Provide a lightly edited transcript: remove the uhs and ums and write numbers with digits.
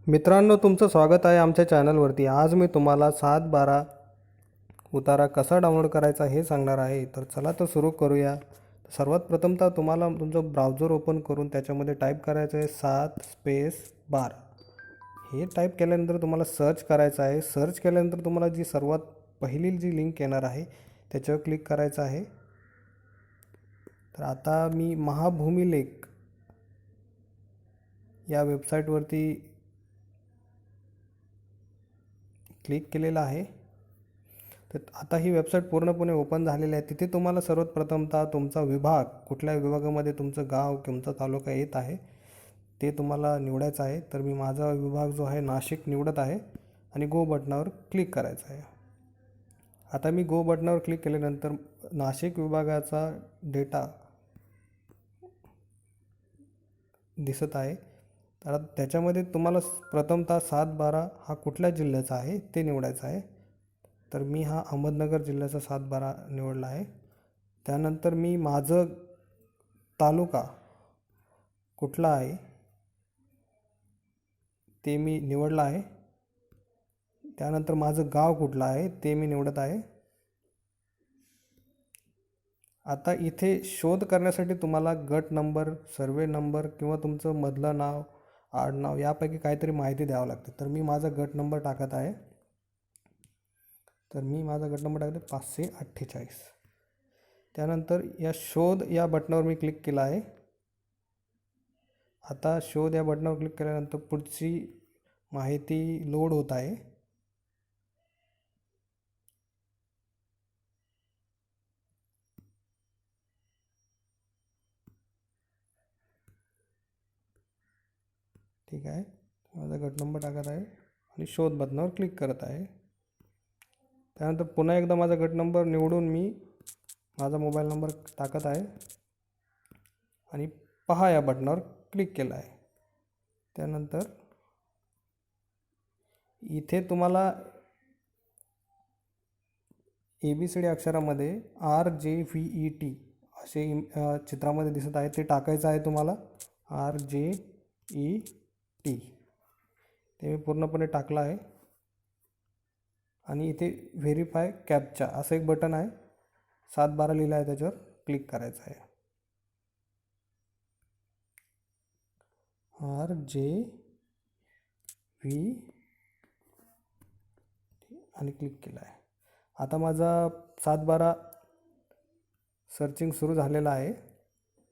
मित्रांनो, तुमचं स्वागत आहे आमच्या चॅनलवरती. आज मी तुम्हाला 7/12 उतारा कसा डाउनलोड करायचा हे सांगणार आहे. तर चला तर सुरू करूया. सर्वात प्रथमतः तुम्हाला तुमचं ब्राउझर ओपन करून त्याच्यामध्ये टाईप करायचं आहे 7/12. हे टाईप केल्यानंतर तुम्हाला सर्च करायचं आहे. सर्च केल्यानंतर तुम्हाला जी सर्वात पहिली जी लिंक येणार आहे त्याच्यावर क्लिक करायचं आहे. तर आता मी महाभूमिलेख या वेबसाईटवरती क्लिक केलेलं आहे. तर आता ही वेबसाईट पूर्णपणे ओपन झालेली आहे. तिथे तुम्हाला सर्वात प्रथमतः तुमचा विभाग, कुठल्या विभागामध्ये तुमचं गाव, तुमचा तालुका येत आहे ते तुम्हाला निवडायचं आहे. तर मी माझा विभाग जो आहे नाशिक निवडत आहे आणि गो बटनावर क्लिक करायचं आहे. आता मी गो बटनावर क्लिक केल्यानंतर नाशिक विभागाचा डेटा दिसत आहे. तर त्याच्यामध्ये तुम्हाला प्रथमतः 7/12 हा कुठल्या जिल्ह्याचा आहे ते निवडायचं आहे. तर मी हा अहमदनगर जिल्ह्याचा 7/12 निवडला आहे. त्यानंतर मी माझं तालुका कुठला आहे ते मी निवडलं आहे. त्यानंतर माझं गाव कुठलं आहे ते मी निवडत आहे. आता इथे शोध करण्यासाठी तुम्हाला गट नंबर, सर्वे नंबर किंवा तुमचं मधलं नाव, आडनाव यापैकी काहीतरी माहिती द्यावं लागते. तर मी माझा गट नंबर टाकत आहे. तर मी माझा गट नंबर टाकते 548. त्यानंतर या शोध या बटनावर मी क्लिक केला आहे. आता शोध या बटनावर क्लिक केल्यानंतर पुढची माहिती लोड होत आहे. ठीक आहे, माझा गट नंबर टाकत आहे आणि शोध बटनावर क्लिक करत आहे. त्यानंतर पुन्हा एकदा माझा गट नंबर निवडून मी माझा मोबाईल नंबर टाकत आहे आणि पहा या बटनावर क्लिक केलं आहे. त्यानंतर इथे तुम्हाला ABCD अक्षरामध्ये RJVET असे चित्रामध्ये दिसत आहे ते टाकायचं आहे तुम्हाला. RJET ते मी पूर्णपणे टाकलं आहे. आणि इथे व्हेरीफाय कॅप्चा असं एक बटन आहे, 7/12 लिहिलं आहे त्याच्यावर क्लिक करायचं आहे. RJV आणि क्लिक केलं आहे. आता माझा 7/12 सर्चिंग सुरू झालेला आहे.